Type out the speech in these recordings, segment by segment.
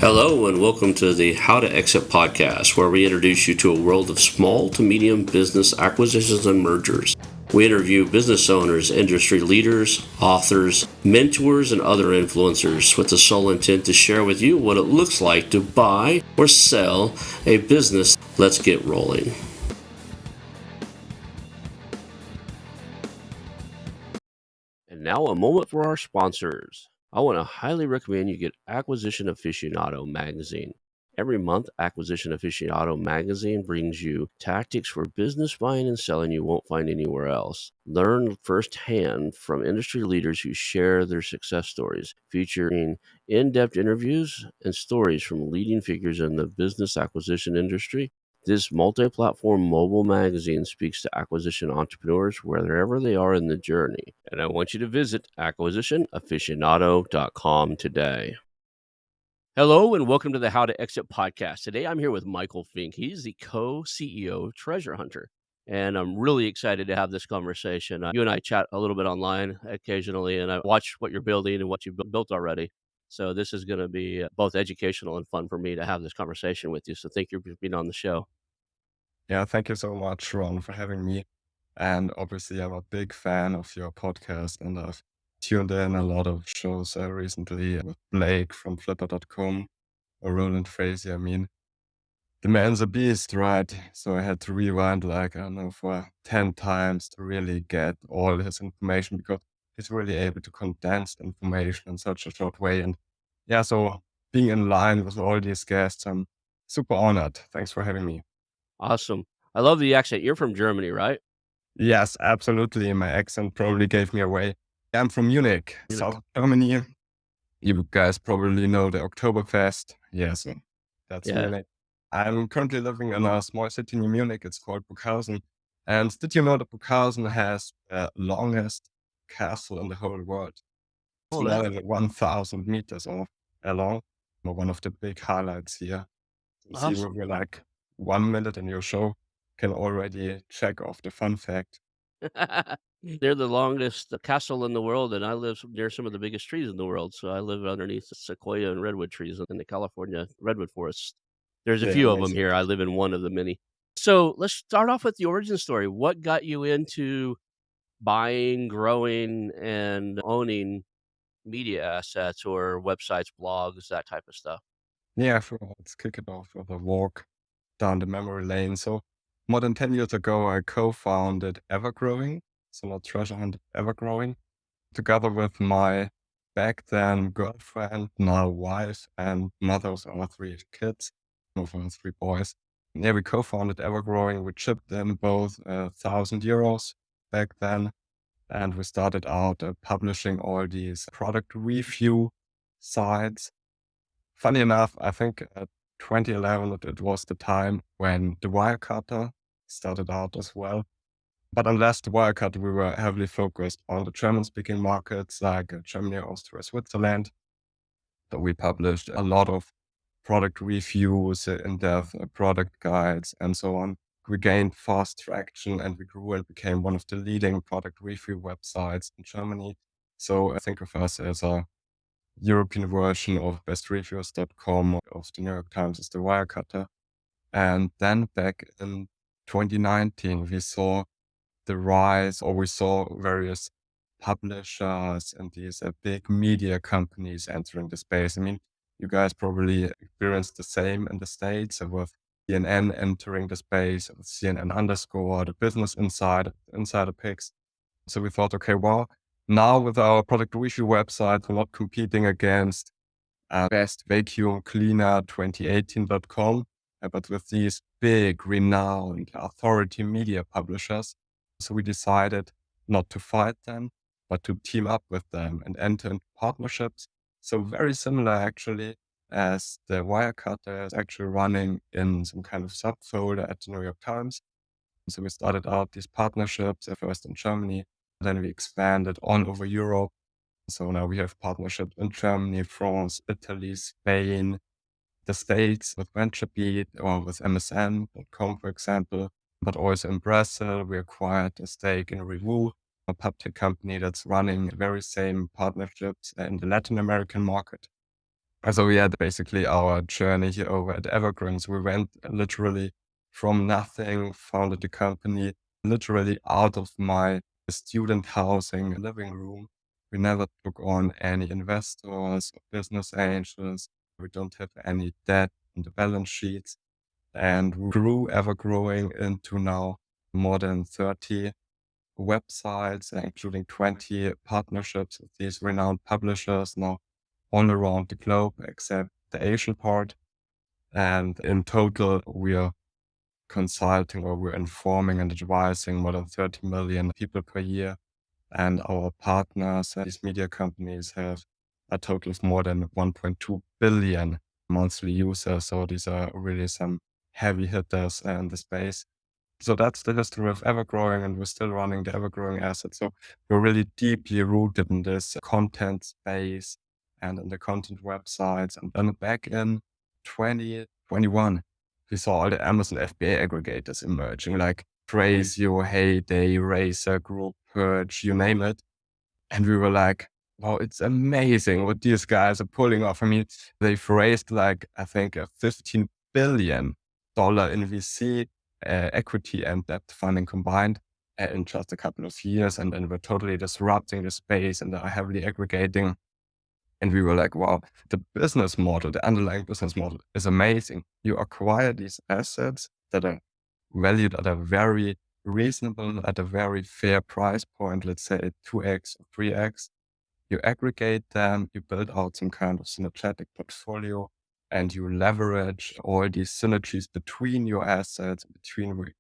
Hello, and welcome to the How2Exit Podcast, where we introduce you to a world of small to medium business acquisitions and mergers. We interview business owners, industry leaders, authors, mentors, and other influencers with the sole intent to share with you what it looks like to buy or sell a business. Let's get rolling. And now a moment for our sponsors. I want to highly recommend you get Acquisition Aficionado magazine. Every month, Acquisition Aficionado magazine brings you tactics for business buying and selling you won't find anywhere else. Learn firsthand from industry leaders who share their success stories, featuring in-depth interviews and stories from leading figures in the business acquisition industry. This multi-platform mobile magazine speaks to acquisition entrepreneurs wherever they are in the journey. And I want you to visit acquisitionaficionado.com today. Hello, and welcome to the How2Exit Podcast. Today I'm here with Michael Fink. He's the co-CEO of Treasure Hunter. And I'm really excited to have this conversation. You and I chat a little bit online occasionally, and I watch what you're building and what you've built already. So this is going to be both educational and fun for me to have this conversation with you. So thank you for being on the show. Yeah, thank you so much, Ron, for having me. And obviously, I'm a big fan of your podcast, and I've tuned in a lot of shows recently with Blake from Flipper.com or Roland Frazier. I mean, the man's a beast, right? So I had to rewind, I don't know, for 10 times to really get all his information because he's really able to condense information in such a short way. And yeah, so being in line with all these guests, I'm super honored. Thanks for having me. Awesome. I love the accent. You're from Germany, right? Yes, absolutely. My accent probably gave me away. I'm from Munich, South Germany. You guys probably know the Oktoberfest. Yes, that's Yeah. Munich. I'm currently living in a small city near Munich. It's called Burghausen. And did you know that Burghausen has the longest castle in the whole world? It's Oh, more that. than 1,000 meters long. One of the big highlights here. You see, Awesome. we're like 1 minute in your show, can already check off the fun fact. They're the longest castle in the world, and I live near some of the biggest trees in the world. So I live underneath the sequoia and redwood trees in the California redwood forests. There's a Yeah, few of them amazing. here. I live in one of the many. So let's start off with the origin story. What got you into buying, growing, and owning media assets or websites, blogs, that type of stuff? Yeah, sure. Let's kick it off with a walk down the memory lane. So more than 10 years ago, I co-founded Evergrowing. So not Treasure Hunt, Evergrowing, together with my back then girlfriend, now wife, and mother of our 3 kids, of our 3 boys. Yeah, we co-founded Evergrowing. We chipped in both €1,000 back then. And we started out publishing all these product review sites. Funny enough, I think 2011, it was the time when the Wirecutter started out as well. But unless the Wirecutter, we were heavily focused on the German-speaking markets like Germany, Austria, Switzerland. So we published a lot of product reviews, in-depth product guides, and so on. We gained fast traction and we grew and became one of the leading product review websites in Germany. So I think of us as a European version of bestreviewers.com of the New York Times is the Wirecutter. And then back in 2019, we saw the rise, or we saw various publishers and these big media companies entering the space. I mean, you guys probably experienced the same in the States with CNN entering the space, with CNN underscore, the Business Insider picks. So we thought, okay, well, now with our product review website, we're not competing against Best Vacuum Cleaner 2018.com, but with these big, renowned authority media publishers. So we decided not to fight them, but to team up with them and enter into partnerships. So very similar actually as the Wirecutter is actually running in some kind of subfolder at the New York Times. So we started out these partnerships at first in Germany, then we expanded all over Europe. So now we have partnerships in Germany, France, Italy, Spain, the States with VentureBeat or with MSN.com, for example, but also in Brazil. We acquired a stake in Revu, a public company that's running the very same partnerships in the Latin American market. So we had basically our journey here over at Evergreen. So we went literally from nothing, founded the company literally out of my student housing living room. We never took on any investors or business angels. We don't have any debt on the balance sheets. And we grew ever growing into now more than 30 websites, including 20 partnerships with these renowned publishers now all around the globe, except the Asian part. And in total, we are consulting or we're informing and advising more than 30 million people per year. And our partners, these media companies, have a total of more than 1.2 billion monthly users. So these are really some heavy hitters in the space. So that's the history of Evergrowing, and we're still running the Evergrowing asset. So we're really deeply rooted in this content space and in the content websites. And then back in 2021, we saw all the Amazon FBA aggregators emerging, like Thrasio, Heyday, Racer, Group, Purge, you name it. And we were like, wow, it's amazing what these guys are pulling off. I mean, they've raised like, I think, a $15 billion in VC equity and debt funding combined in just a couple of years. And we're totally disrupting the space and are heavily aggregating. And we were like, wow, the business model, the underlying business model is amazing. You acquire these assets that are valued at a very reasonable, at a very fair price point, let's say 2x or 3x. You aggregate them, you build out some kind of synergetic portfolio, and you leverage all these synergies between your assets, between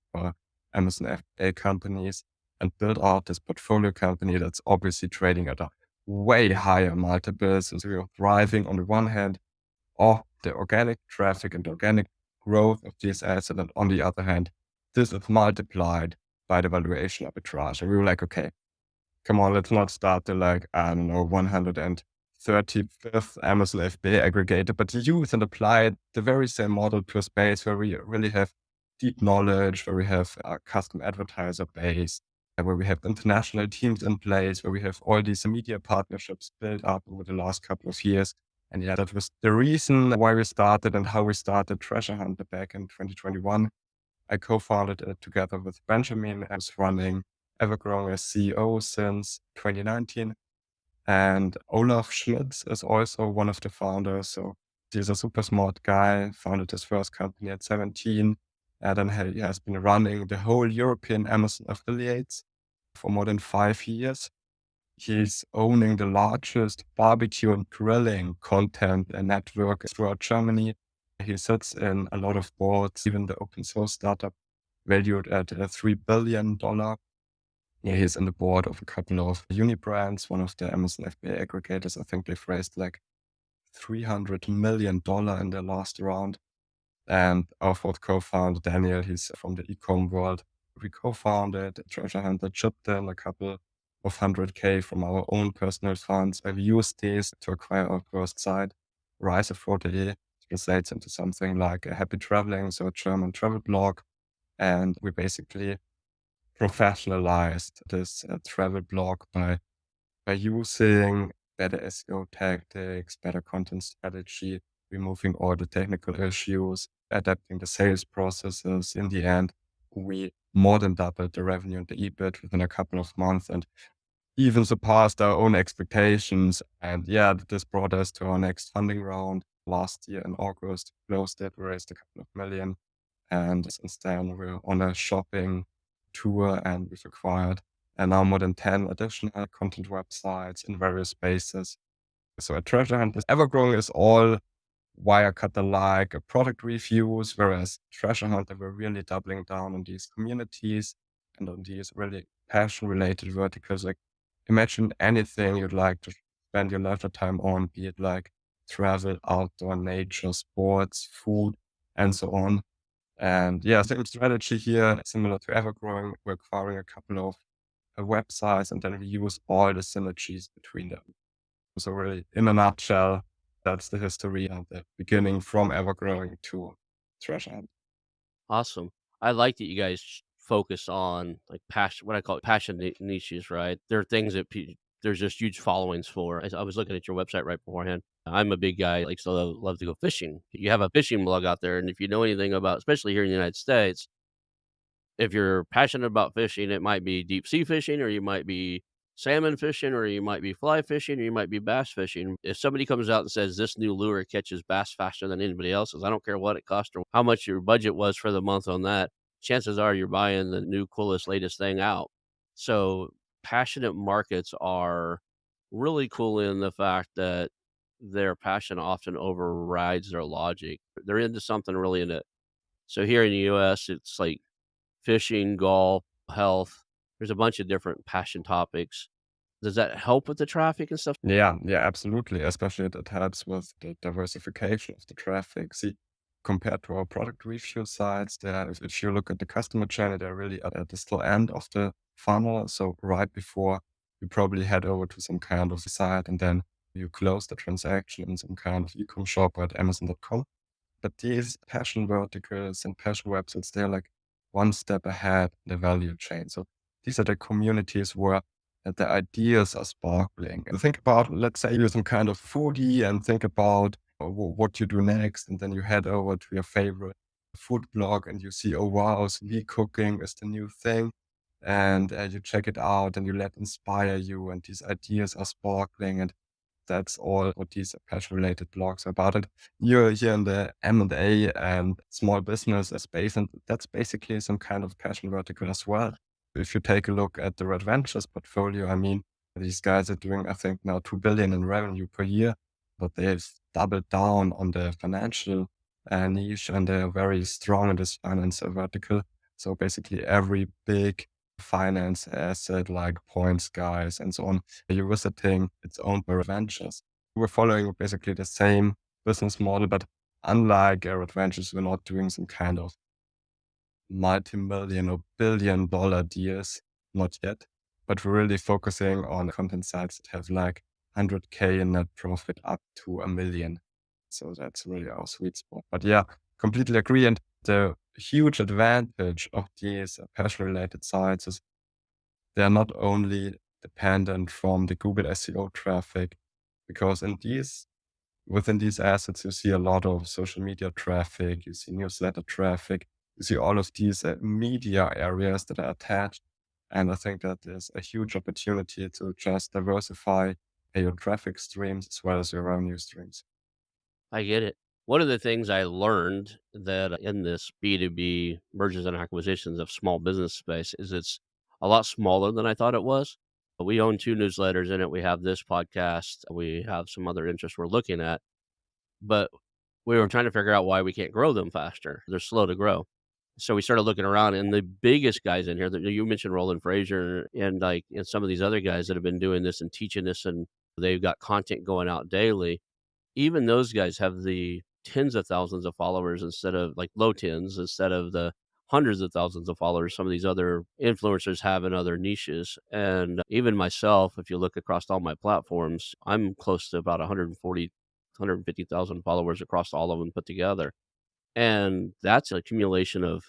Amazon FBA companies, and build out this portfolio company that's obviously trading at a way higher multiples. And so you're thriving on the one hand off the organic traffic and organic growth of these assets, and on the other hand, this is multiplied by the valuation arbitrage. And we were like, okay, come on, let's not start the like, I don't know, 135th Amazon FBA aggregator, but use and apply the very same model to a space where we really have deep knowledge, where we have a custom advertiser base, and where we have international teams in place, where we have all these media partnerships built up over the last couple of years. And yeah, that was the reason why we started and how we started Treasure Hunter back in 2021. I co-founded it together with Benjamin. I was running Evergrowing as CEO since 2019. And Olaf Schmitz is also one of the founders. So he's a super smart guy, founded his first company at 17. And then he has been running the whole European Amazon affiliates for more than 5 years. He's owning the largest barbecue and grilling content and network throughout Germany. He sits in a lot of boards, even the open source startup valued at $3 billion. Yeah, he's in the board of a couple of uni brands, one of the Amazon FBA aggregators. I think they've raised like $300 million in their last round. And our fourth co-founder, Daniel, he's from the e-com world. We co-founded Treasure Hunter, chipped in a couple of 100K from our own personal funds. I've used these to acquire our first site, Reisefreude, translates into something like a happy traveling, so a German travel blog. And we basically professionalized this travel blog by using better SEO tactics, better content strategy, removing all the technical issues, adapting the sales processes. In the end, we more than doubled the revenue and the EBIT within a couple of months and even surpassed our own expectations. And yeah, this brought us to our next funding round last year in August. Closed it, we raised a couple of million. And since then, we're on a shopping tour and we've acquired and now more than 10 additional content websites in various spaces. So at Treasure Hunt, Evergrowing is all Wirecutter-like product reviews, whereas Treasure Hunter, we're really doubling down on these communities and on these really passion-related verticals. Like, imagine anything you'd like to spend your leisure time on, be it like travel, outdoor, nature, sports, food, and so on. And yeah, same strategy here, similar to Evergrowing. We're acquiring a couple of websites and then we use all the synergies between them. So really, in a nutshell, that's the history and the beginning from Evergrowing to Treasure Hunt. Awesome. I like that you guys focus on like passion, what I call passion niches, right? There are things that there's just huge followings for. I was looking at your website right beforehand. I'm a big guy, likes to love to go fishing. You have a fishing blog out there, and if you know anything about, especially here in the United States, if you're passionate about fishing, it might be deep sea fishing, or you might be salmon fishing, or you might be fly fishing, or you might be bass fishing. If somebody comes out and says this new lure catches bass faster than anybody else's, I don't care what it cost or how much your budget was for the month on that, chances are you're buying the new coolest, latest thing out. So passionate markets are really cool in the fact that their passion often overrides their logic. They're into something really in it. So here in the US, it's like fishing, golf, health. There's a bunch of different passion topics. Does that help with the traffic and stuff? Yeah, yeah, absolutely. Especially it helps with the diversification of the traffic. See, compared to our product review sites, if you look at the customer channel, they're really at the still end of the funnel. So right before you probably head over to some kind of site and then you close the transaction in some kind of e-com shop at Amazon.com. But these passion verticals and passion websites, they're like one step ahead in the value chain. So these are the communities where the ideas are sparkling. And think about, let's say you're some kind of foodie and think about what you do next. And then you head over to your favorite food blog and you see, oh, wow, sous cooking is the new thing. And you check it out and you let inspire you. And these ideas are sparkling. And that's all what these passion-related blogs are about. And you're here in the M&A and small business space, and that's basically some kind of passion vertical as well. If you take a look at the Red Ventures portfolio, I mean, these guys are doing, I think, now 2 billion in revenue per year, but they've doubled down on the financial niche, and they're very strong in this finance vertical. So basically every big finance asset like points guys and so on you're visiting, it's owned by Ventures. We're following basically the same business model, but unlike Red Ventures, we're not doing some kind of multi-million or billion-dollar deals, not yet. But we're really focusing on content sites that have like 100K in net profit up to 1 million. So that's really our sweet spot. But yeah, completely agree. And the huge advantage of these passion-related sites is they're not only dependent from the Google SEO traffic, because within these assets, you see a lot of social media traffic, you see newsletter traffic, you see all of these media areas that are attached. And I think that there's a huge opportunity to just diversify your traffic streams as well as your revenue streams. I get it. One of the things I learned that in this B2B mergers and acquisitions of small business space is it's a lot smaller than I thought it was. We own 2 newsletters in it. We have this podcast. We have some other interests we're looking at, but we were trying to figure out why we can't grow them faster. They're slow to grow. So we started looking around, and the biggest guys in here that you mentioned, Roland Frazier and like and some of these other guys that have been doing this and teaching this, and they've got content going out daily. Even those guys have the tens of thousands of followers instead of like low tens, instead of the hundreds of thousands of followers some of these other influencers have in other niches. And even myself, if you look across all my platforms, I'm close to about 140, 150,000 followers across all of them put together. And that's an accumulation of,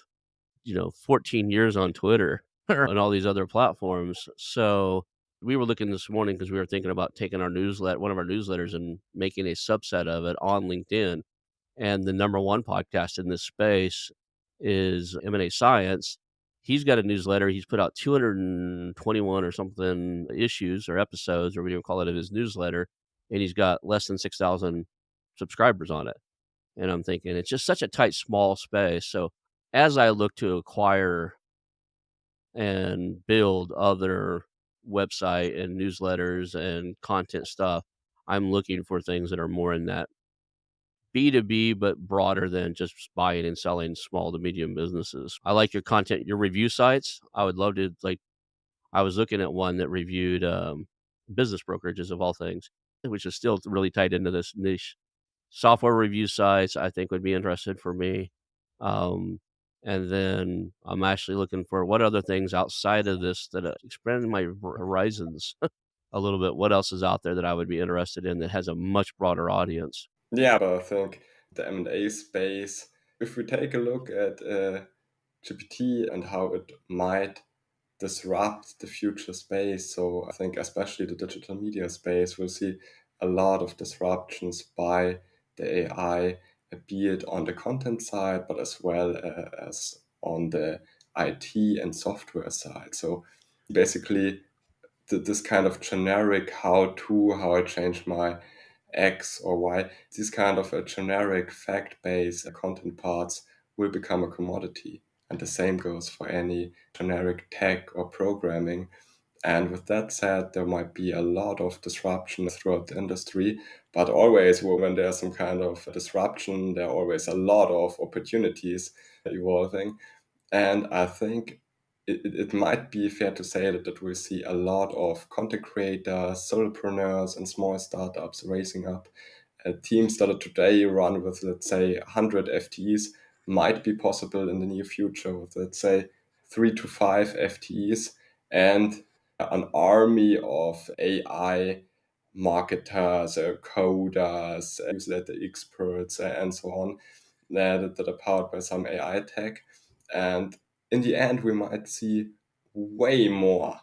14 years on Twitter and all these other platforms. So we were looking this morning because we were thinking about taking one of our newsletters and making a subset of it on LinkedIn. And the number one podcast in this space is M&A Science. He's got a newsletter. He's put out 221 or something issues or episodes, or whatever you call it, of his newsletter. And he's got less than 6,000 subscribers on it. And I'm thinking it's just such a tight, small space. So as I look to acquire and build other website and newsletters and content stuff, I'm looking for things that are more in that B2B, but broader than just buying and selling small to medium businesses. I like your content, your review sites. I would love to I was looking at one that reviewed business brokerages of all things, which is still really tied into this niche. Software review sites, I think, would be interested for me. Um, and then I'm actually looking for what other things outside of this that expand my horizons a little bit. What else is out there that I would be interested in that has a much broader audience? Yeah, but I think the M&A space, if we take a look at GPT and how it might disrupt the future space. So I think especially the digital media space will see a lot of disruptions by the AI, be it on the content side, but as well as on the IT and software side. So basically, this kind of generic how I change my X or Y, these kind of a generic fact-based content parts will become a commodity. And the same goes for any generic tech or programming. And with that said, there might be a lot of disruption throughout the industry, but always when there's some kind of disruption, there are always a lot of opportunities evolving. And I think it might be fair to say that we'll see a lot of content creators, solopreneurs, and small startups raising up. Teams that are today run with, let's say, 100 FTEs might be possible in the near future with, let's say, 3 to 5 FTEs and an army of AI marketers, coders, newsletter experts, and so on that are powered by some AI tech. And in the end, we might see way more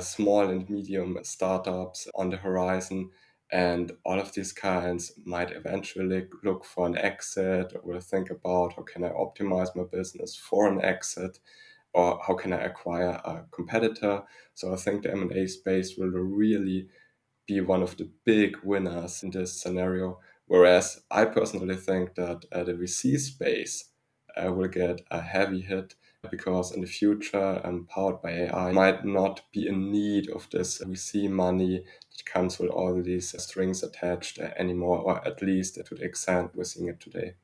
small and medium startups on the horizon. And all of these kinds might eventually look for an exit or will think about how can I optimize my business for an exit or how can I acquire a competitor. So I think the M&A space will really be one of the big winners in this scenario. Whereas I personally think that the VC space will get a heavy hit because in the future, powered by AI, might not be in need of this VC money that comes with all these strings attached anymore, or at least to the extent we're seeing it today.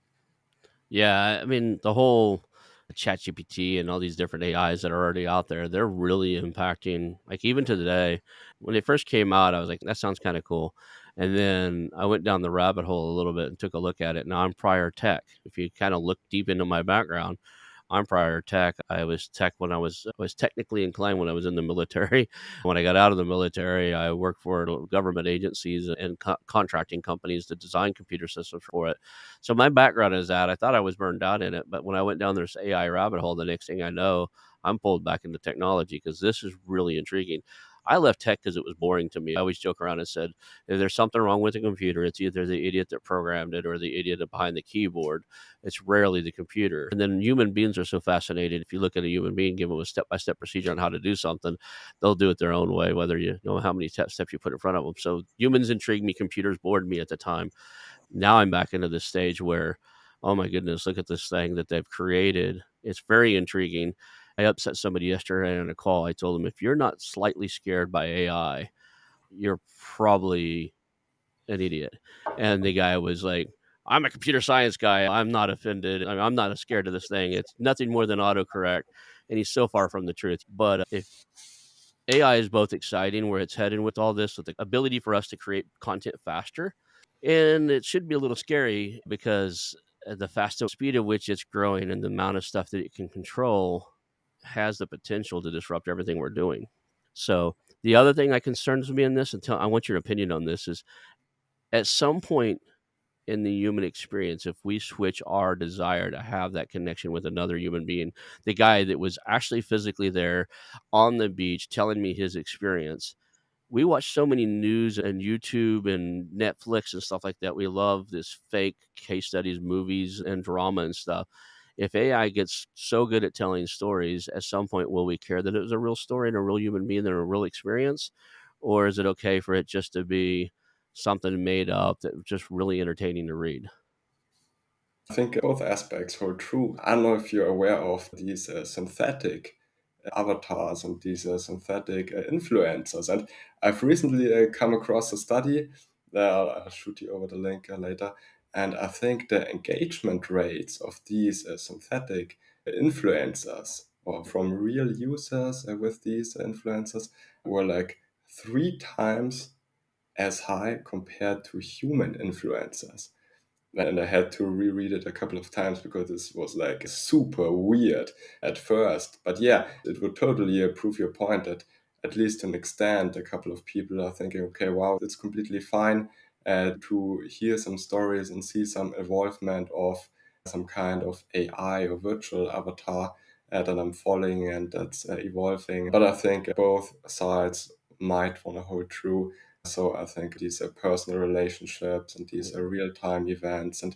Yeah, I mean, the whole ChatGPT and all these different AIs that are already out there, they're really impacting, like, even to today. When they first came out, I was like, that sounds kind of cool. And then I went down the rabbit hole a little bit and took a look at it. Now I'm prior tech. If you kind of look deep into my background, I'm prior tech. I was tech when I was technically inclined when I was in the military. When I got out of the military, I worked for government agencies and contracting companies to design computer systems for it. So my background is that I thought I was burned out in it, but when I went down this AI rabbit hole, the next thing I know, I'm pulled back into technology because this is really intriguing. I left tech because it was boring to me. I always joke around and said, if there's something wrong with the computer, it's either the idiot that programmed it or the idiot behind the keyboard. It's rarely the computer. And then human beings are so fascinated. If you look at a human being, give them a step-by-step procedure on how to do something, they'll do it their own way, whether you know how many steps you put in front of them. So humans intrigued me. Computers bored me at the time. Now I'm back into this stage where, oh my goodness, look at this thing that they've created. It's very intriguing. I upset somebody yesterday on a call. I told them, if you're not slightly scared by AI, you're probably an idiot. And the guy was like, I'm a computer science guy. I'm not offended. I'm not scared of this thing. It's nothing more than autocorrect. And he's so far from the truth. But if AI is both exciting where it's heading with all this, with the ability for us to create content faster, and it should be a little scary because the faster speed at which it's growing and the amount of stuff that it can control has the potential to disrupt everything we're doing. So the other thing that concerns me in this, and I want your opinion on this, is at some point in the human experience, if we switch our desire to have that connection with another human being, the guy that was actually physically there on the beach telling me his experience, we watch so many news and YouTube and Netflix and stuff like that. We love this fake case studies, movies, and drama and stuff. If AI gets so good at telling stories, at some point, will we care that it was a real story and a real human being and a real experience? Or is it okay for it just to be something made up that was just really entertaining to read? I think both aspects hold true. I don't know if you're aware of these synthetic avatars and these synthetic influencers. And I've recently come across a study. I'll shoot you over the link later. And I think the engagement rates of these synthetic influencers or from real users with these influencers were like 3 times as high compared to human influencers. And I had to reread it a couple of times because this was like super weird at first. But yeah, it would totally prove your point that at least to an extent, a couple of people are thinking, okay, wow, it's completely fine to hear some stories and see some involvement of some kind of AI or virtual avatar that I'm following and that's evolving. But I think both sides might want to hold true. So I think these are personal relationships and these are real-time events and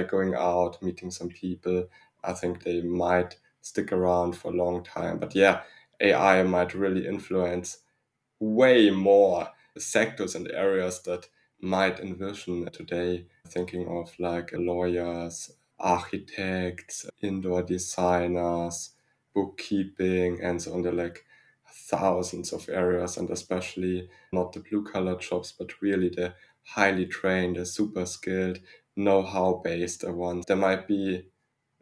going out, meeting some people. I think they might stick around for a long time. But yeah, AI might really influence way more sectors and areas that might envision today, thinking of like lawyers, architects, indoor designers, bookkeeping, and so on. There are like thousands of areas, and especially not the blue collar jobs, but really the highly trained, the super skilled, know how based ones. There might be,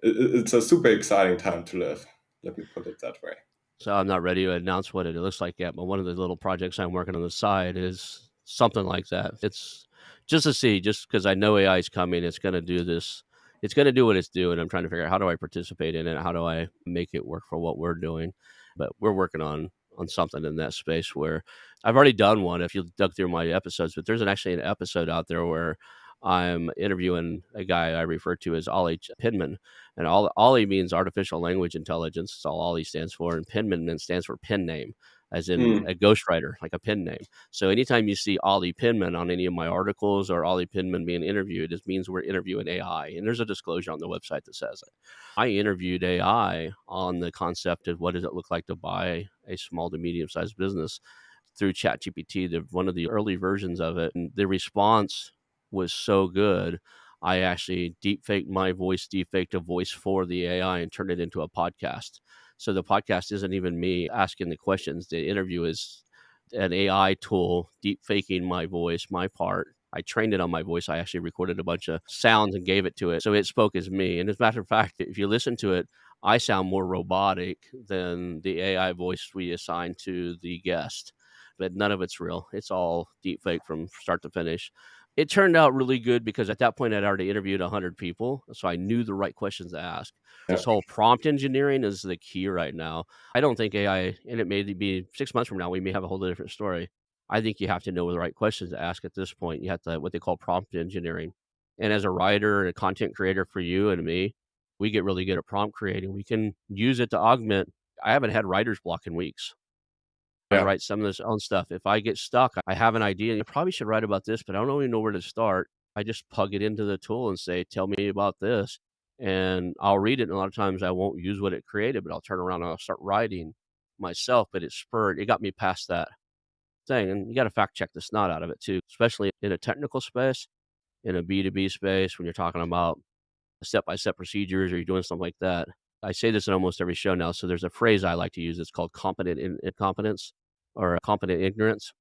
it's a super exciting time to live. Let me put it that way. So I'm not ready to announce what it looks like yet, but one of the little projects I'm working on the side is something like that. It's just to see, just because I know AI is coming, it's going to do this. It's going to do what it's doing. I'm trying to figure out how do I participate in it? How do I make it work for what we're doing? But we're working on something in that space where I've already done one. If you dug through my episodes, but there's actually an episode out there where I'm interviewing a guy I refer to as Ollie Pinman, and Ollie means artificial language intelligence. That's all Ollie stands for. And Penman stands for pen name, as in Mm, a ghostwriter, like a pen name. So anytime you see Ollie Penman on any of my articles or Ollie Penman being interviewed, it means we're interviewing AI. And there's a disclosure on the website that says it. I interviewed AI on the concept of what does it look like to buy a small to medium sized business through ChatGPT, one of the early versions of it. And the response was so good. I actually deep faked a voice for the AI and turned it into a podcast. So the podcast isn't even me asking the questions. The interview is an AI tool deep faking my voice, my part. I trained it on my voice. I actually recorded a bunch of sounds and gave it to it. So it spoke as me. And as a matter of fact, if you listen to it, I sound more robotic than the AI voice we assigned to the guest. But none of it's real. It's all deep fake from start to finish. It turned out really good because at that point I'd already interviewed 100 people, so I knew the right questions to ask. yeah. This whole prompt engineering is the key right now. I don't think AI, and it may be 6 months from now, we may have a whole different story. I think you have to know the right questions to ask at this point. You have to what they call prompt engineering. And as a writer and a content creator for you and me, we get really good at prompt creating. We can use it to augment. I haven't had writer's block in weeks. I Yeah. write some of this own stuff. If I get stuck, I have an idea. You probably should write about this, but I don't really know where to start. I just plug it into the tool and say, "Tell me about this," and I'll read it. And a lot of times, I won't use what it created, but I'll turn around and I'll start writing myself. But it got me past that thing. And you got to fact check the snot out of it too, especially in a technical space, in a B2B space, when you're talking about step by step procedures or you're doing something like that. I say this in almost every show now. So there's a phrase I like to use. It's called competent incompetence or competent ignorance.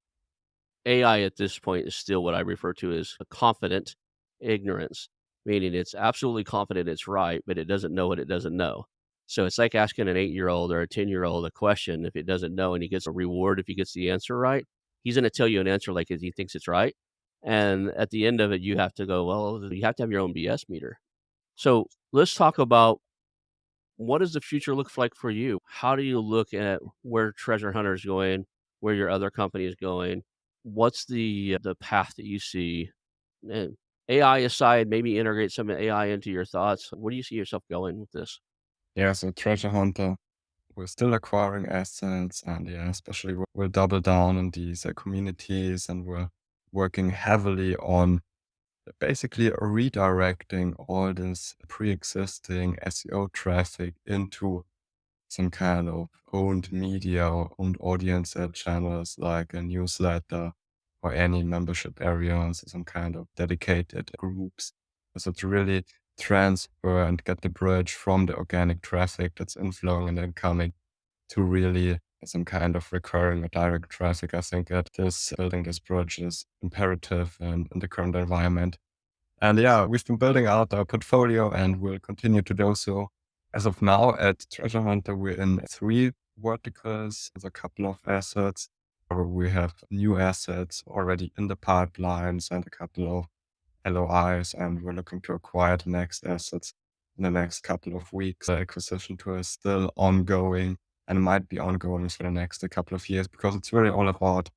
AI at this point is still what I refer to as a confident ignorance, meaning it's absolutely confident it's right, but it doesn't know what it doesn't know. So it's like asking an 8-year-old or a 10-year-old a question. If it doesn't know and he gets a reward if he gets the answer right, he's going to tell you an answer like he thinks it's right. And at the end of it, you have to go, well, you have to have your own BS meter. So let's talk about what does the future look like for you? How do you look at where Treasure Hunter is going, where your other company is going? What's the path that you see? And AI aside, maybe integrate some AI into your thoughts. Where do you see yourself going with this? Yeah, so Treasure Hunter, we're still acquiring assets, and yeah, especially we'll double down on these communities, and we're working heavily on basically redirecting all this pre-existing SEO traffic into some kind of owned media or owned audience channels like a newsletter or any membership areas, some kind of dedicated groups. So to really transfer and get the bridge from the organic traffic that's inflowing and then coming to really some kind of recurring or direct traffic. I think that this building this bridge is imperative in the current environment. And yeah, we've been building out our portfolio and we'll continue to do so. As of now at Treasure Hunter, we're in 3 verticals. There's a couple of assets. We have new assets already in the pipelines and a couple of LOIs, and we're looking to acquire the next assets in the next couple of weeks. The acquisition tour is still ongoing and might be ongoing for the next couple of years because it's really all about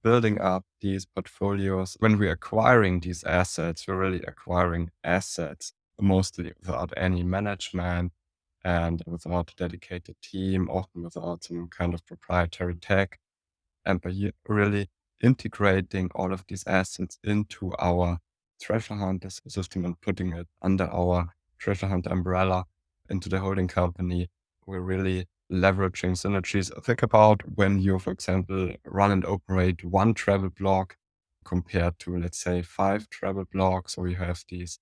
building up these portfolios. When we're acquiring these assets, we're really acquiring assets mostly without any management and without a dedicated team, often without some kind of proprietary tech. And by really integrating all of these assets into our treasure hunt system and putting it under our treasure hunt umbrella into the holding company, we're really leveraging synergies. Think about when you, for example, run and operate one travel blog compared to, let's say, 5 travel blogs, or you have these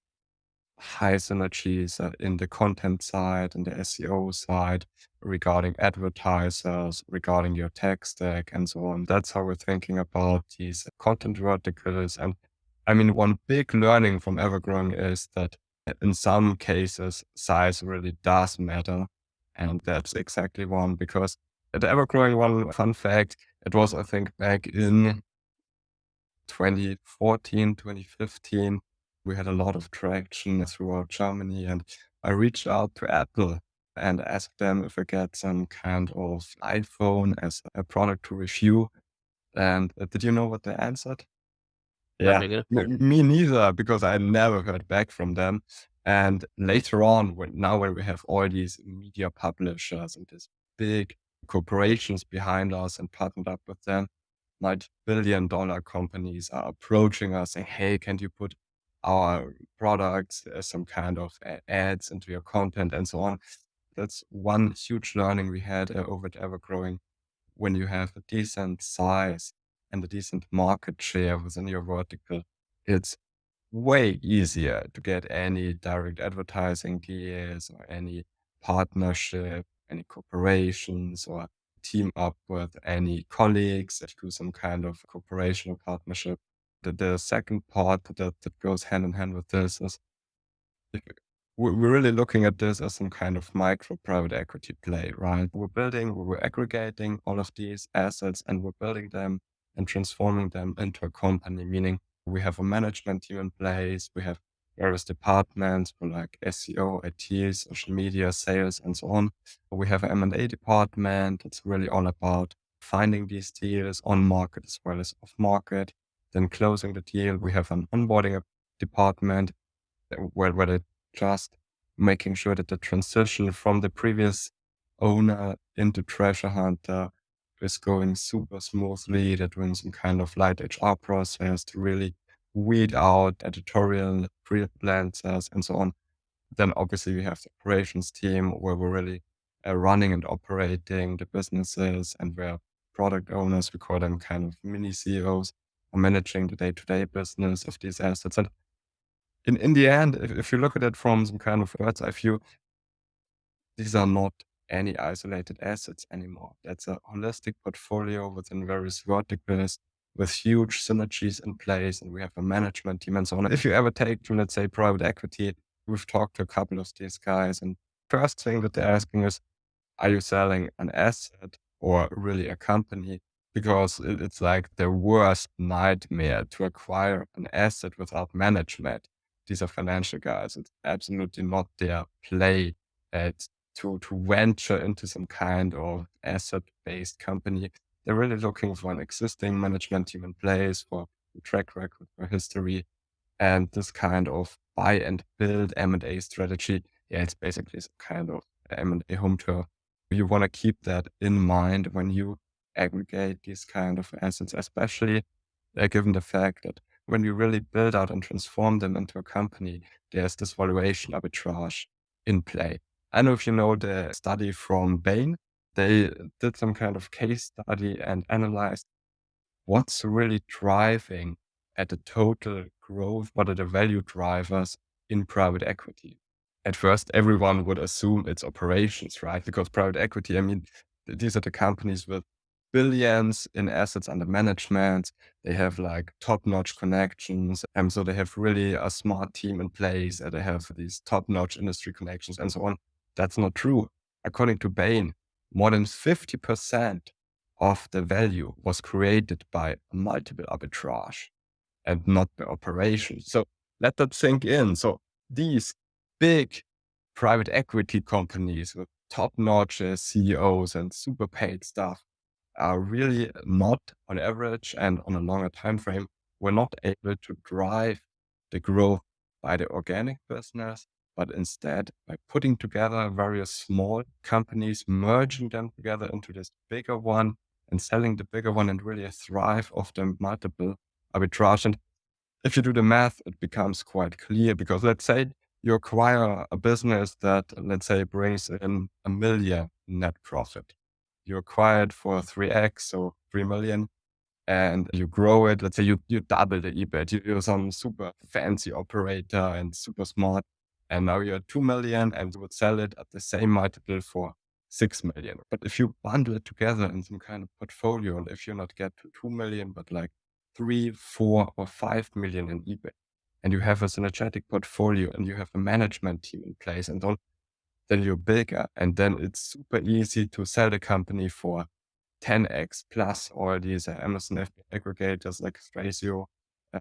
high synergies in the content side and the SEO side regarding advertisers, regarding your tech stack, and so on. That's how we're thinking about these content verticals. And I mean, one big learning from Evergrowing is that in some cases, size really does matter. And that's exactly one, because at the Evergrowing one, fun fact, it was, I think, back in 2014, 2015, we had a lot of traction throughout Germany, and I reached out to Apple and asked them if I get some kind of iPhone as a product to review. And did you know what they answered? Not Yeah, big enough for you. me neither, because I never heard back from them. And later on, when we have all these media publishers and these big corporations behind us and partnered up with them, multi-billion-dollar companies are approaching us saying, "Hey, can you put our products as some kind of ads into your content," and so on. That's one huge learning we had over at Evergrowing. When you have a decent size and a decent market share within your vertical, it's way easier to get any direct advertising deals or any partnership, any corporations, or team up with any colleagues that do some kind of cooperation or partnership. The second part that goes hand in hand with this is if we're really looking at this as some kind of micro private equity play, right? We're aggregating all of these assets and we're building them and transforming them into a company, meaning we have a management team in place, we have various departments for like SEO, IT, social media, sales, and so on. We have an M&A department. It's really all about finding these deals on market as well as off market, then closing the deal. We have an onboarding department where they just making sure that the transition from the previous owner into treasure hunter is going super smoothly. They're doing some kind of light HR process to really weed out editorial freelancers and so on. Then obviously we have the operations team where we're really running and operating the businesses, and where product owners, we call them kind of mini CEOs, are managing the day-to-day business of these assets. And in the end, if you look at it from some kind of bird's eye view, these are not any isolated assets anymore. That's a holistic portfolio within various verticals with huge synergies in place, and we have a management team and so on. If you ever take to, let's say, private equity, we've talked to a couple of these guys, and first thing that they're asking is, are you selling an asset or really a company? Because it's like the worst nightmare to acquire an asset without management. These are financial guys. It's absolutely not their play at to venture into some kind of asset-based company. They're really looking for an existing management team in place, for a track record, for history, and this kind of buy and build M&A strategy. Yeah, it's basically some kind of M&A home turf. You want to keep that in mind when you aggregate these kind of assets, especially given the fact that when you really build out and transform them into a company, there's this valuation arbitrage in play. I don't know if you know the study from Bain. They did some kind of case study and analyzed what's really driving at the total growth, what are the value drivers in private equity. At first, everyone would assume it's operations, right? Because private equity, I mean, these are the companies with billions in assets under management. They have like top-notch connections. And so they have really a smart team in place. And they have these top-notch industry connections and so on. That's not true. According to Bain, more than 50% of the value was created by multiple arbitrage and not by operations. So let that sink in. So these big private equity companies with top-notch CEOs and super paid staff are really not, on average and on a longer time frame, we're not able to drive the growth by the organic business, but instead by putting together various small companies, merging them together into this bigger one and selling the bigger one and really thrive off the multiple arbitrage. And if you do the math, it becomes quite clear because let's say you acquire a business that, let's say, brings in 1 million net profit. You acquire it for 3x, so 3 million, and you grow it. Let's say you double the EBIT. You're some super fancy operator and super smart. And now you're at 2 million and you would sell it at the same multiple for 6 million. But if you bundle it together in some kind of portfolio, and if you not get to 2 million, but like 3, 4, or 5 million in EBIT, and you have a synergetic portfolio and you have a management team in place and all, then you're bigger. And then it's super easy to sell the company for 10x plus all these Amazon FBA aggregators like Thrasio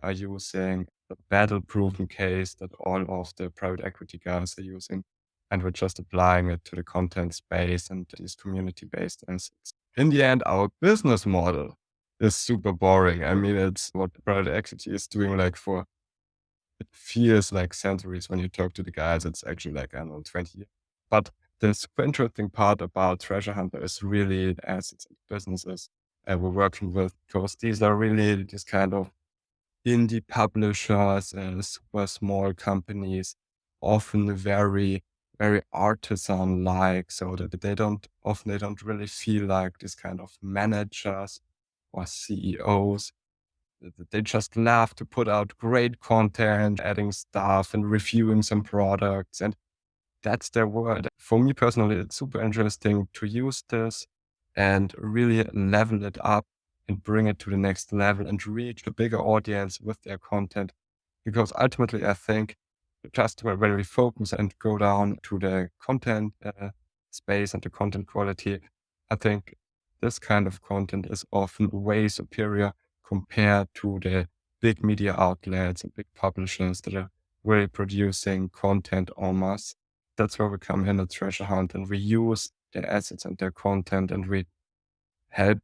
are using, the battle-proven case that all of the private equity guys are using. And we're just applying it to the content space and these community-based assets. In the end, our business model is super boring. I mean, it's what private equity is doing like for, it feels like centuries when you talk to the guys. It's actually like, I don't know, 20 years. But the super interesting part about Treasure Hunter is really the assets and businesses we're working with, because these are really this kind of indie publishers and super small companies, often very, very artisan-like, so that they don't really feel like this kind of managers or CEOs. They just love to put out great content, adding stuff and reviewing some products, and that's their world. For me personally, it's super interesting to use this and really level it up and bring it to the next level and reach a bigger audience with their content. Because ultimately, I think the customer, when we focus and go down to the content space and the content quality, I think this kind of content is often way superior compared to the big media outlets and big publishers that are really producing content en masse. That's where we come in at Treasure Hunt and we use their assets and their content and we help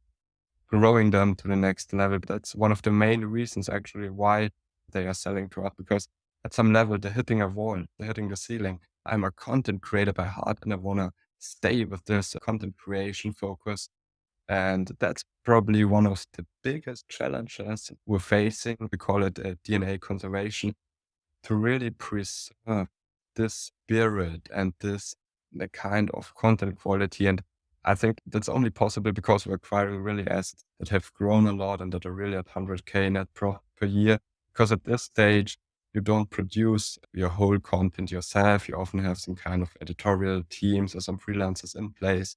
growing them to the next level. That's one of the main reasons actually why they are selling to us, because at some level they're hitting a wall, they're hitting the ceiling. I'm a content creator by heart and I want to stay with this content creation focus. And that's probably one of the biggest challenges we're facing. We call it DNA conservation, to really preserve this spirit and this the kind of content quality. And I think that's only possible because we're acquiring really assets that have grown a lot and that are really at 100K net profit per year. Because at this stage, you don't produce your whole content yourself. You often have some kind of editorial teams or some freelancers in place.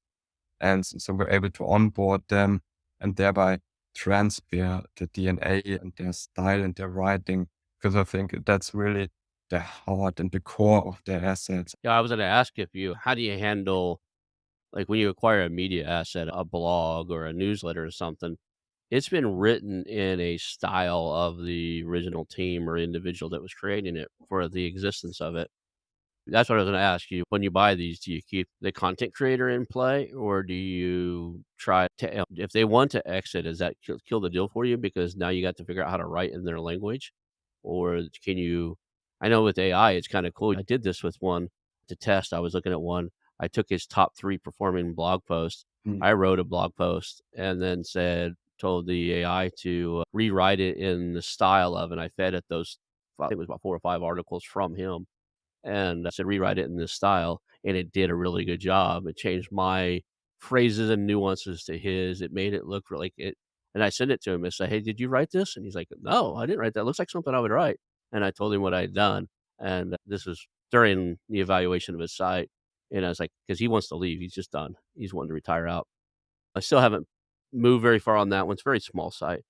And so we're able to onboard them and thereby transfer the DNA and their style and their writing, because I think that's really the heart and the core of their assets. Yeah, I was gonna ask how do you handle, like, when you acquire a media asset, a blog or a newsletter or something, it's been written in a style of the original team or individual that was creating it for the existence of it. That's what I was gonna ask you. When you buy these, do you keep the content creator in play, or do you try to if they want to exit, does that kill the deal for you because now you got to figure out how to write in their language? Or can you I know with AI, it's kinda cool. I did this with one to test. I was looking at one. I took his top 3 performing blog posts. Mm. I wrote a blog post and then told the AI to rewrite it in the style of, and I fed it those I think it was about 4 or 5 articles from him, and I said, "Rewrite it in this style," and it did a really good job. It changed my phrases and nuances to his. It made it look like it, and I sent it to him and said, "Hey, did you write this?" And he's like, "No, I didn't write that. It looks like something I would write." And I told him what I had done, and this was during the evaluation of his site, and I was like, because he wants to leave. He's just done. He's wanting to retire out. I still haven't moved very far on that one. It's a very small site.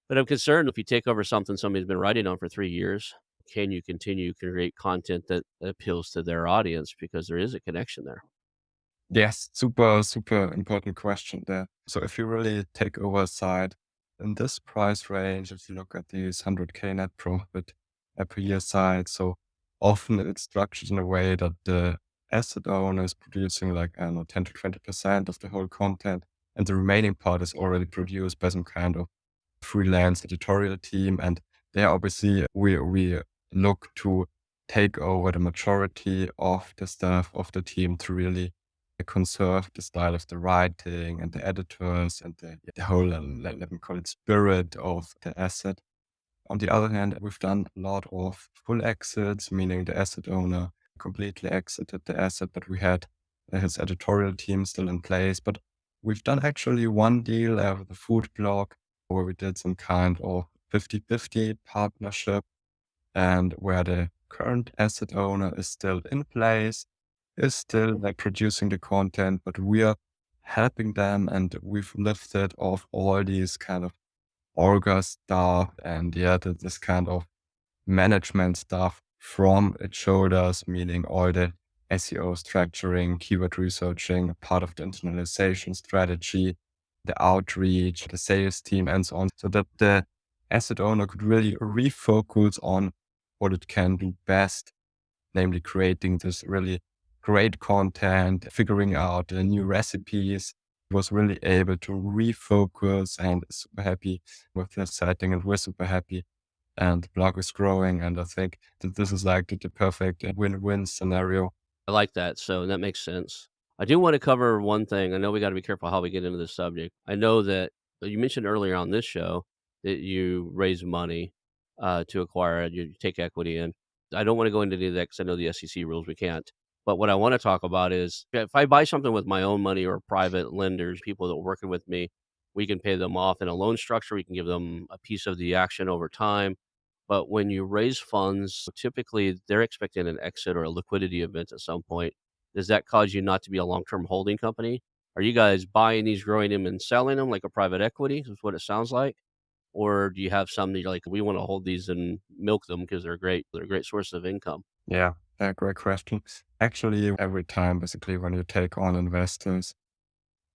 But I'm concerned if you take over something somebody's been writing on for 3 years, can you continue to create content that appeals to their audience because there is a connection there? Yes, super, super important question there. So if you really take over a site in this price range, if you look at these 100K net profit per year site, so often it's structured in a way that the asset owner is producing like, I don't know, 10 to 20% of the whole content, and the remaining part is already produced by some kind of freelance editorial team. And there obviously we look to take over the majority of the staff of the team to really conserve the style of the writing and the editors and the whole, let me call it, spirit of the asset. On the other hand, we've done a lot of full exits, meaning the asset owner completely exited the asset, but we had his editorial team still in place. But we've done actually one deal with the food blog where we did some kind of 50-50 partnership, and where the current asset owner is still in place, is still like producing the content, but we are helping them, and we've lifted off all these kind of orga stuff and this kind of management stuff from its shoulders, meaning all the SEO structuring, keyword researching, part of the internalization strategy, the outreach, the sales team, and so on, so that the asset owner could really refocus on what it can do best, namely creating this really great content, figuring out the new recipes. Was really able to refocus and super happy with the setting, and we're super happy. And the blog is growing, and I think that this is like the perfect win-win scenario. I like that, so that makes sense. I do wanna cover one thing. I know we gotta be careful how we get into this subject. I know that you mentioned earlier on this show that you raise money, to acquire it, you take equity in. I don't wanna go into any of that because I know the SEC rules, we can't. But what I wanna talk about is if I buy something with my own money or private lenders, people that are working with me, we can pay them off in a loan structure, we can give them a piece of the action over time. But when you raise funds, typically they're expecting an exit or a liquidity event at some point. Does that cause you not to be a long-term holding company? Are you guys buying these, growing them, and selling them like a private equity? Is what it sounds like? Or do you have some that you're like, we want to hold these and milk them because they're a great source of income? Yeah, great question. Actually, every time, basically, when you take on investors,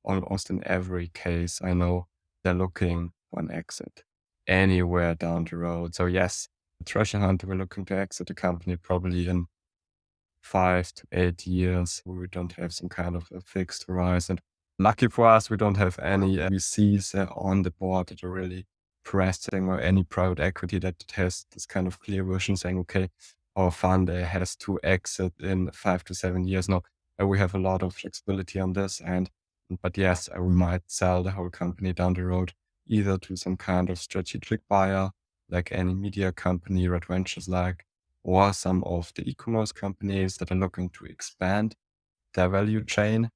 almost in every case, I know they're looking for an exit anywhere down the road. So yes, the treasure hunter, we're looking to exit the company probably in 5 to 8 years. We don't have some kind of a fixed horizon. Lucky for us, we don't have any VCs on the board that are really pressing, or any private equity that has this kind of clear vision saying, okay, our fund has to exit in 5 to 7 years. No, we have a lot of flexibility on this. But yes, we might sell the whole company down the road, either to some kind of strategic buyer, like any media company, Red Ventures like, or some of the e-commerce companies that are looking to expand their value chain,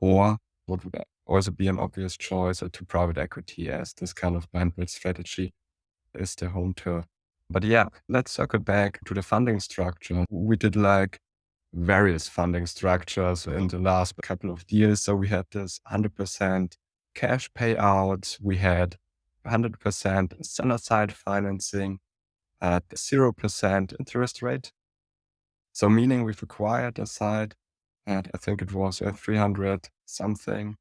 or what would also be an obvious choice to private equity, as this kind of bandwidth strategy is the home turf. But yeah, let's circle back to the funding structure. We did like various funding structures in the last couple of years. So we had this 100% cash payout. We had 100% seller side financing at 0% interest rate. So meaning we've acquired a site at, I think it was 300 something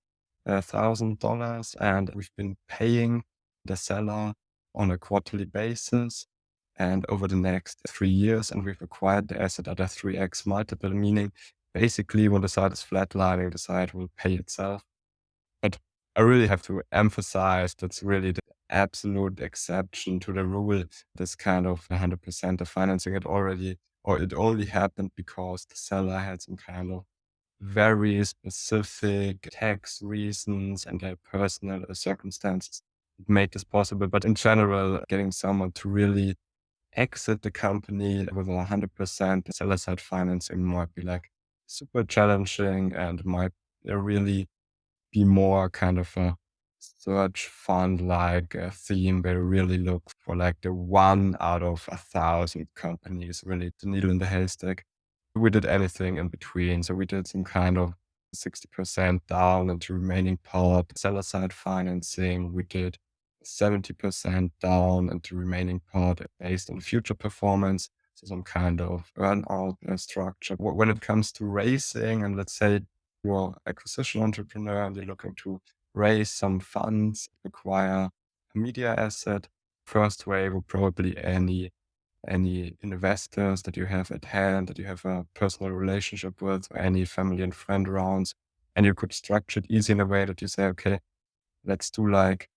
$1,000, and we've been paying the seller on a quarterly basis and over the next 3 years, and we've acquired the asset at a 3x multiple, meaning basically when the site is flatlining, the site will pay itself. But I really have to emphasize that's really the absolute exception to the rule. This kind of 100% of financing, it only happened because the seller had some kind of very specific tax reasons and their personal circumstances that made this possible. But in general, getting someone to really exit the company with 100% seller side financing might be like super challenging, and might really be more kind of a search fund like a theme where you really look for like the one out of 1,000 companies, really the needle in the haystack. We did anything in between. So we did some kind of 60% down and the remaining part seller side financing. We did 70% down and the remaining part based on future performance. So some kind of earn out structure. When it comes to racing, and let's say you're acquisition entrepreneur and you're looking to raise some funds, acquire a media asset, first way will probably any investors that you have at hand, that you have a personal relationship with, or any family and friend rounds. And you could structure it easy in a way that you say, okay, let's do like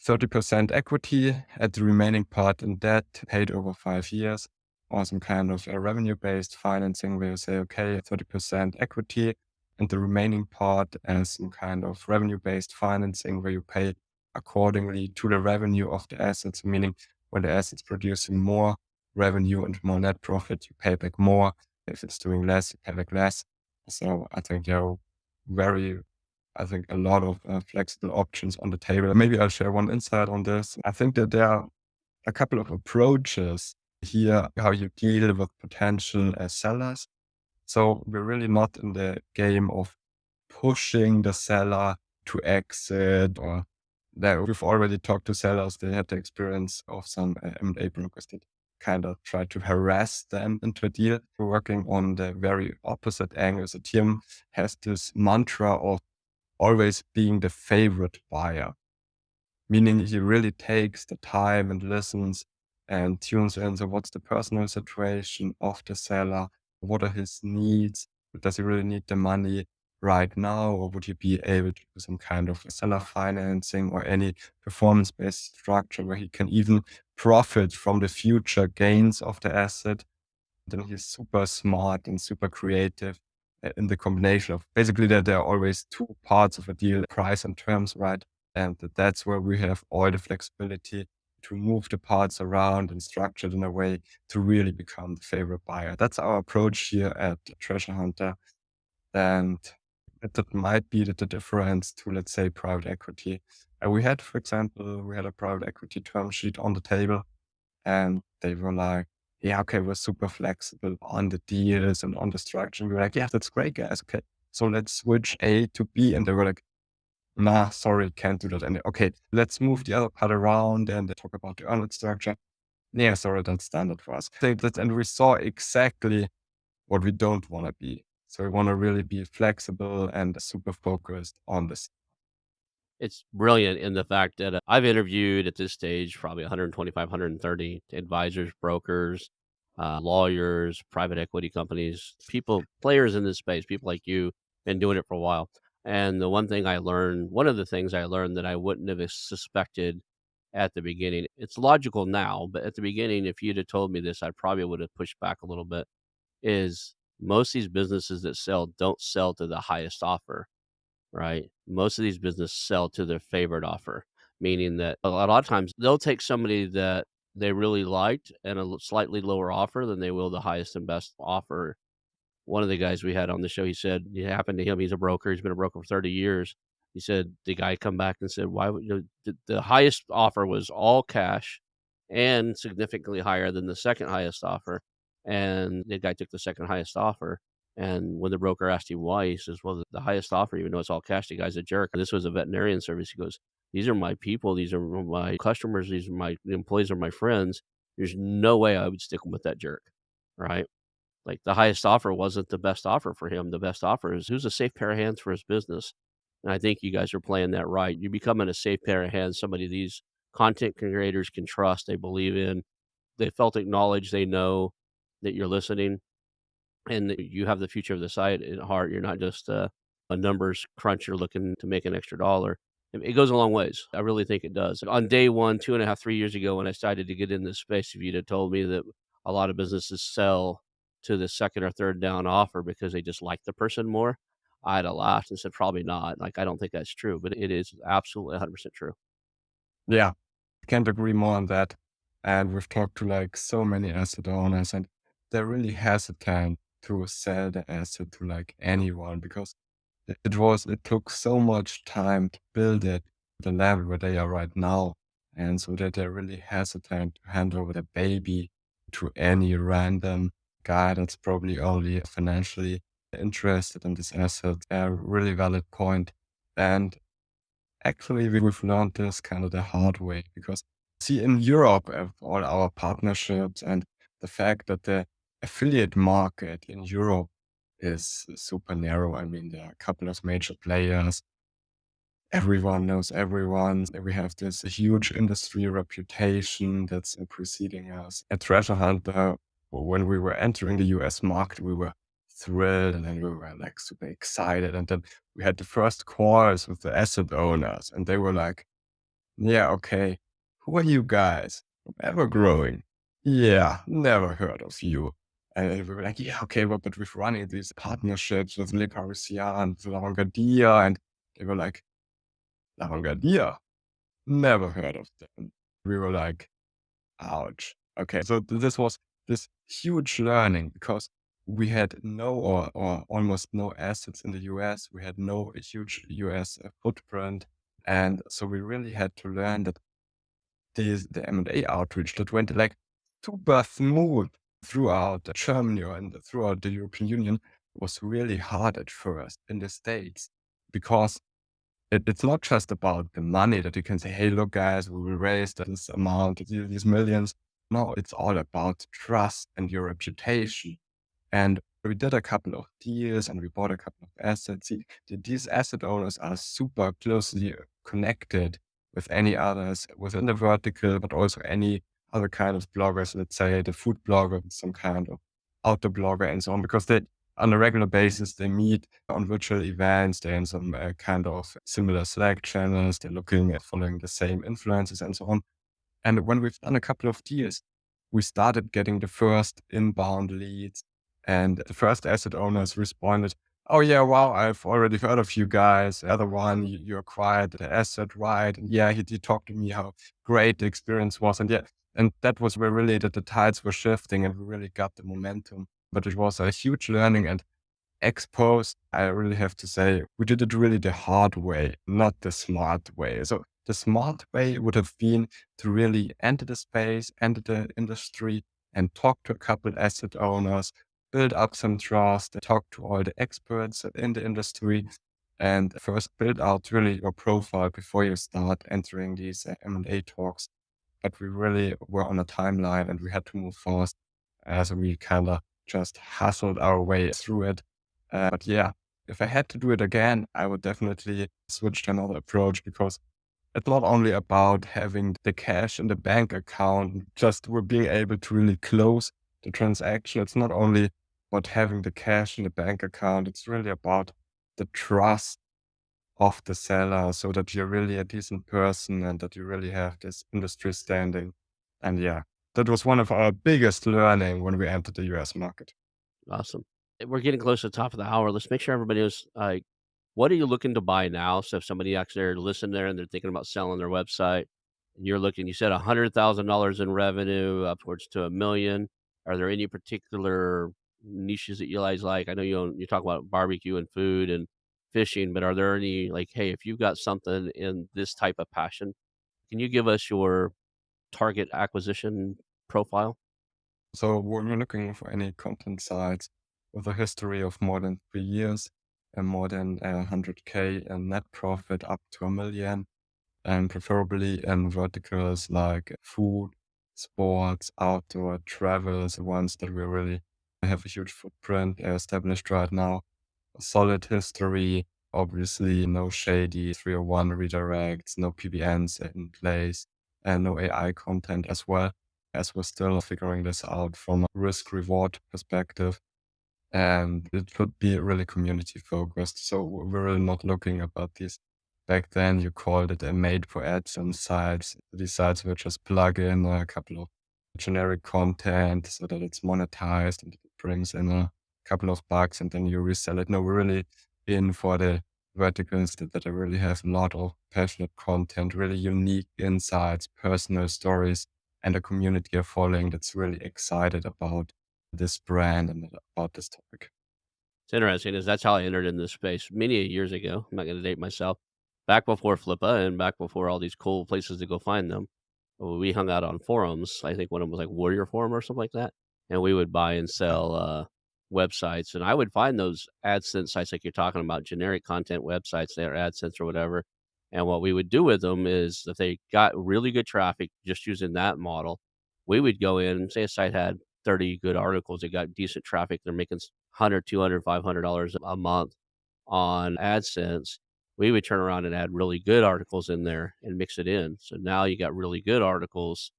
30% equity at the remaining part in debt paid over 5 years. or some kind of a revenue-based financing where you say, okay, 30% equity and the remaining part as some kind of revenue-based financing where you pay accordingly to the revenue of the assets, meaning when the asset's producing more revenue and more net profit, you pay back more. If it's doing less, you pay back less. So I think there are a lot of flexible options on the table. Maybe I'll share one insight on this. I think that there are a couple of approaches here, how you deal with potential sellers. So we're really not in the game of pushing the seller to exit, or that we've already talked to sellers. They had the experience of some M&A brokers that kind of try to harass them into a deal. We're working on the very opposite angle. So Tim has this mantra of always being the favorite buyer, meaning he really takes the time and listens and tunes in. So what's the personal situation of the seller? What are his needs? Does he really need the money right now? Or would he be able to do some kind of seller financing or any performance-based structure where he can even profit from the future gains of the asset? Then he's super smart and super creative in the combination of basically that there are always two parts of a deal, price and terms, right? And that's where we have all the flexibility to move the parts around and structure it in a way to really become the favorite buyer. That's our approach here at Treasure Hunter. And that might be the difference to, let's say, private equity. We had, for example, we had a private equity term sheet on the table, and they were like, yeah, okay, we're super flexible on the deals and on the structure. And we were like, yeah, that's great, guys. Okay, so let's switch A to B. And they were like, nah, sorry, can't do that. And okay, let's move the other part around and talk about the earn structure. Yeah, sorry, that's standard for us. And we saw exactly what we don't want to be. So we want to really be flexible and super focused on this. It's brilliant in the fact that I've interviewed at this stage probably 125, 130 advisors, brokers, lawyers, private equity companies, people, players in this space, people like you, been doing it for a while. And one of the things I learned that I wouldn't have suspected at the beginning, it's logical now, but at the beginning, if you'd have told me this, I probably would have pushed back a little bit, is most of these businesses that sell don't sell to the highest offer, right? Most of these businesses sell to their favorite offer, meaning that a lot of times they'll take somebody that they really liked and slightly lower offer than they will the highest and best offer. One of the guys we had on the show, he said it happened to him. He's a broker. He's been a broker for 30 years. He said the guy come back and said, "Why would the highest offer was all cash and significantly higher than the second highest offer." And the guy took the second highest offer. And when the broker asked him why, he says, "Well, the highest offer, even though it's all cash, the guy's a jerk. This was a veterinarian service." He goes, "These are my people. These are my customers. These are my the employees are my friends. There's no way I would stick with that jerk." Right? Like, the highest offer wasn't the best offer for him. The best offer is who's a safe pair of hands for his business. And I think you guys are playing that right. You're becoming a safe pair of hands, somebody these content creators can trust, they believe in. They felt acknowledged, they know that you're listening and that you have the future of the site at heart. You're not just a numbers cruncher looking to make an extra dollar. It goes a long ways. I really think it does. On day one, 2.5, 3 years ago, when I started to get in this space, if you'd have told me that a lot of businesses sell to the second or third down offer because they just like the person more, I'd have laughed and said, probably not. Like, I don't think that's true, but it is absolutely 100% true. Yeah, can't agree more on that. And we've talked to like so many asset owners, and they're really hesitant to sell the asset to like anyone because it took so much time to build it to the level where they are right now. And so that they're really hesitant to hand over the baby to any random guy that's probably only financially interested in this asset. A really valid point. And actually, we've learned this kind of the hard way because, see, in Europe, all our partnerships and the fact that the affiliate market in Europe is super narrow. I mean, there are a couple of major players. Everyone knows everyone. We have this huge industry reputation that's preceding us. At Treasure Hunter, when we were entering the US market, we were thrilled and then we were like super excited. And then we had the first calls with the asset owners and they were like, yeah, okay, who are you guys? Ever growing. Yeah, never heard of you. And we were like, yeah, okay, but we've running these partnerships with Le Parisien and Lavangardia. And they were like, Lavangardia? Never heard of them. We were like, ouch. Okay, so this was this huge learning because we had no or almost no assets in the US. We had no huge US footprint. And so we really had to learn that the M&A outreach that went like super smooth throughout Germany and throughout the European Union was really hard at first in the States because it's not just about the money that you can say, hey, look, guys, we will raise this amount, these millions. No, it's all about trust and your reputation. And we did a couple of deals and we bought a couple of assets. These asset owners are super closely connected with any others within the vertical, but also any other kind of bloggers, let's say the food blogger, some kind of outdoor blogger and so on, because they, on a regular basis, they meet on virtual events. They're in some kind of similar Slack channels. They're looking at following the same influencers and so on. And when we've done a couple of deals, we started getting the first inbound leads, and the first asset owners responded, oh, yeah, wow, I've already heard of you guys. The other one, you acquired the asset, right? And yeah, he talked to me how great the experience was. And yeah, and that was where really that the tides were shifting and we really got the momentum. But it was a huge learning. And exposed, I really have to say, we did it really the hard way, not the smart way. So the smart way would have been to really enter the space, enter the industry, and talk to a couple asset owners, build up some trust, talk to all the experts in the industry, and first build out really your profile before you start entering these M&A talks. But we really were on a timeline and we had to move fast as we kind of just hustled our way through it. But yeah, if I had to do it again, I would definitely switch to another approach because it's not only about having the cash in the bank account, just we're being able to really close the transaction. It's not only about having the cash in the bank account, it's really about the trust of the seller so that you're really a decent person and that you really have this industry standing. And yeah, that was one of our biggest learning when we entered the US market. Awesome. We're getting close to the top of the hour. Let's make sure everybody knows, what are you looking to buy now? So if somebody actually are listening there and they're thinking about selling their website, and you're looking, you said $100,000 in revenue, upwards to 1 million. Are there any particular niches that you guys like? I know you talk about barbecue and food and fishing, but are there any like, hey, if you've got something in this type of passion, can you give us your target acquisition profile? So when you're looking for any content sites with a history of more than 3 years and more than 100K in net profit up to 1 million, and preferably in verticals like food, sports, outdoor, travels, ones that we really have a huge footprint established right now. A solid history, obviously no shady 301 redirects, no PBNs in place, and no AI content as well, as we're still figuring this out from a risk reward perspective. And it should be really community focused. So we're really not looking about these. Back then, you called it a made for AdSense sites. These sites will just plug in a couple of generic content so that it's monetized and it brings in a couple of bucks and then you resell it. No, we're really in for the verticals that really have a lot of passionate content, really unique insights, personal stories, and a community of following that's really excited about this brand and about this topic. It's interesting is that's how I entered in this space many years ago. I'm not gonna date myself. Back before Flippa and back before all these cool places to go find them, we hung out on forums. I think one of them was like Warrior Forum or something like that, and we would buy and Yeah. sell, websites, and I would find those AdSense sites like you're talking about, generic content websites that are AdSense or whatever, and what we would do with them is if they got really good traffic just using that model, we would go in, say a site had 30 good articles, it got decent traffic, they're making 100, 200, $500 a month on AdSense. We would turn around and add really good articles in there and mix it in. So now you got really good articles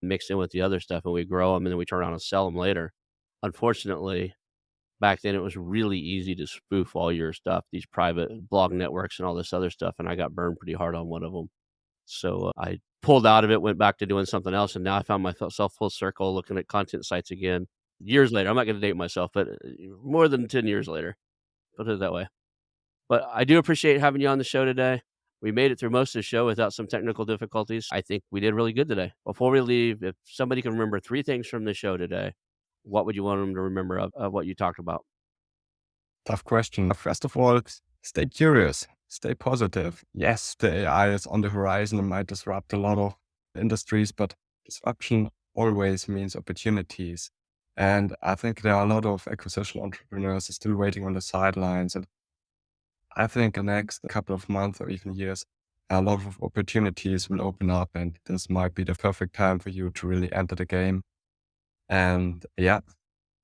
mixed in with the other stuff, and we grow them, and then we turn around and sell them later. Unfortunately, back then it was really easy to spoof all your stuff, these private blog networks and all this other stuff, and I got burned pretty hard on one of them. So I pulled out of it, went back to doing something else, and now I found myself full circle looking at content sites again years later. I'm not going to date myself, but more than 10 years later, put it that way. But I do appreciate having you on the show today. We made it through most of the show without some technical difficulties. I think we did really good today. Before we leave, if somebody can remember three things from the show today, what would you want them to remember of what you talked about? Tough question. First of all, stay curious, stay positive. Yes, the AI is on the horizon and might disrupt a lot of industries, but disruption always means opportunities. And I think there are a lot of acquisition entrepreneurs still waiting on the sidelines. And I think the next couple of months or even years, a lot of opportunities will open up, and this might be the perfect time for you to really enter the game. And yeah,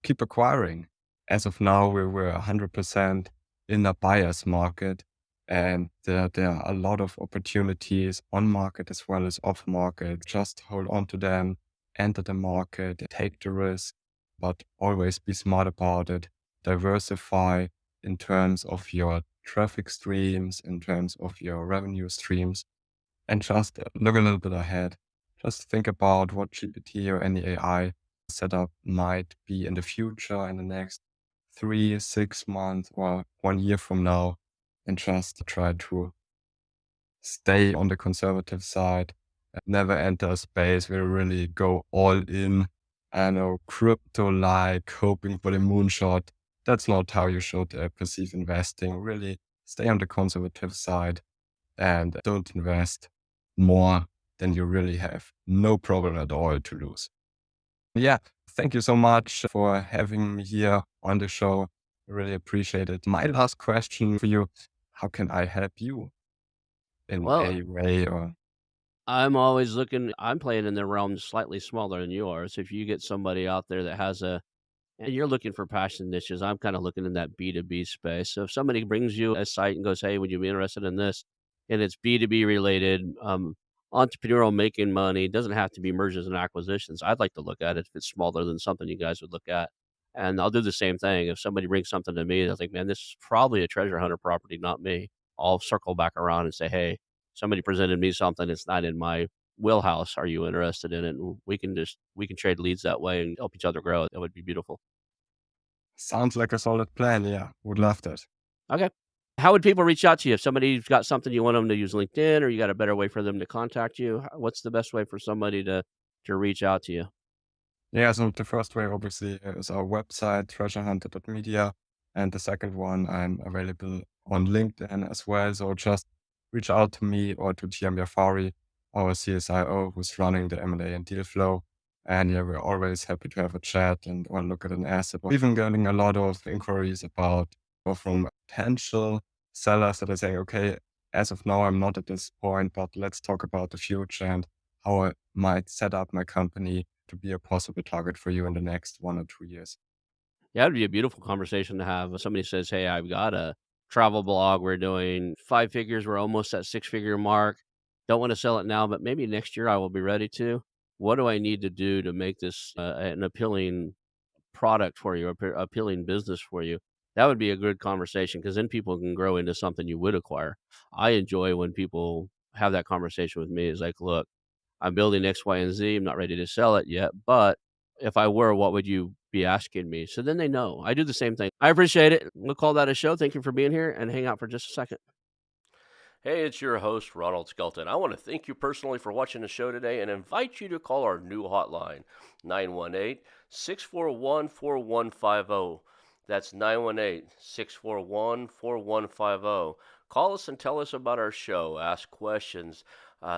keep acquiring. As of now, we're 100% in a buyer's market, and there are a lot of opportunities on market as well as off market. Just hold on to them, enter the market, take the risk, but always be smart about it. Diversify in terms of your traffic streams, in terms of your revenue streams, and just look a little bit ahead. Just think about what GPT or any AI setup might be in the future, in the next 3, 6 months, or 1 year from now, and just try to stay on the conservative side. Never enter a space where you really go all in. I know, crypto-like, hoping for the moonshot. That's not how you should perceive investing. Really stay on the conservative side and don't invest more than you really have no problem at all to lose. Yeah, thank you so much for having me here on the show. I really appreciate it. My last question for you: how can I help you in Well, a way? Or I'm always looking, I'm playing in the realm slightly smaller than you are. So if you get somebody out there that has and you're looking for passion niches, I'm kind of looking in that B2B space. So if somebody brings you a site and goes, "Hey, would you be interested in this?" and it's B2B related, entrepreneurial, making money, doesn't have to be mergers and acquisitions. I'd like to look at it if it's smaller than something you guys would look at. And I'll do the same thing. If somebody brings something to me, I think, man, this is probably a treasure hunter property, not me. I'll circle back around and say, "Hey, somebody presented me something. It's not in my wheelhouse. Are you interested in it?" And we can trade leads that way and help each other grow. That would be beautiful. sounds like a solid plan. Yeah, would love that. Okay. How would people reach out to you if somebody's got something you want them to use LinkedIn, or you got a better way for them to contact you? What's the best way for somebody to reach out to you? Yeah, so the first way obviously is our website, treasurehunter.media. And the second one, I'm available on LinkedIn as well. So just reach out to me or to TM Yafari, our CSIO, who's running the M&A and deal flow. And yeah, we're always happy to have a chat and or look at an asset. We're even getting a lot of inquiries about or from potential sellers that are saying, okay, as of now, I'm not at this point, but let's talk about the future and how I might set up my company to be a possible target for you in the next 1 or 2 years. Yeah, it'd be a beautiful conversation to have. If somebody says, "Hey, I've got a travel blog. We're doing 5 figures. We're almost at 6 figure mark. Don't want to sell it now, but maybe next year I will be ready to. What do I need to do to make this an appealing product for you, appealing business for you?" That would be a good conversation because then people can grow into something you would acquire. I enjoy when people have that conversation with me. It's like, "Look, I'm building X, Y, and Z. I'm not ready to sell it yet, but if I were, what would you be asking me?" So then they know. I do the same thing. I appreciate it. We'll call that a show. Thank you for being here and hang out for just a second. Hey, it's your host, Ronald Skelton. I want to thank you personally for watching the show today and invite you to call our new hotline, 918-641-4150. That's 918-641-4150. Call us and tell us about our show, ask questions,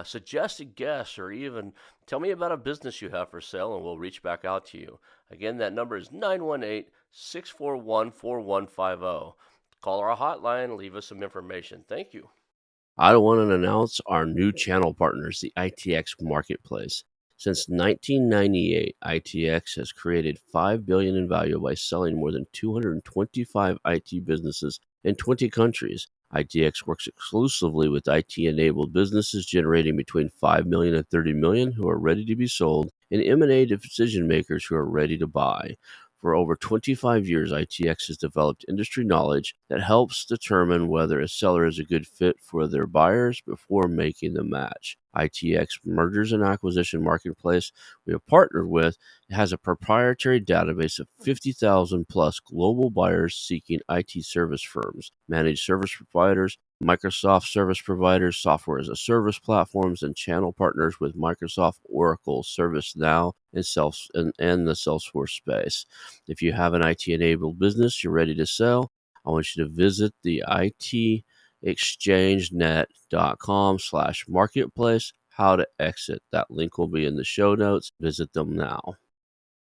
suggest a guest, or even tell me about a business you have for sale, and we'll reach back out to you. Again, that number is 918-641-4150. Call our hotline, leave us some information. Thank you. I want to announce our new channel partners, the ITX Marketplace. Since 1998, ITX has created $5 billion in value by selling more than 225 IT businesses in 20 countries. ITX works exclusively with IT-enabled businesses generating between 5 million and 30 million who are ready to be sold, and M&A decision makers who are ready to buy. For over 25 years, ITX has developed industry knowledge that helps determine whether a seller is a good fit for their buyers before making the match. ITX Mergers and Acquisition Marketplace we have partnered with has a proprietary database of 50,000 plus global buyers seeking IT service firms, managed service providers, Microsoft service providers, software as a service platforms, and channel partners with Microsoft, Oracle, ServiceNow, and the Salesforce space. If you have an IT-enabled business you're ready to sell, I want you to visit the itexchangenet.com/marketplace. How to exit. That link will be in the show notes. Visit them now.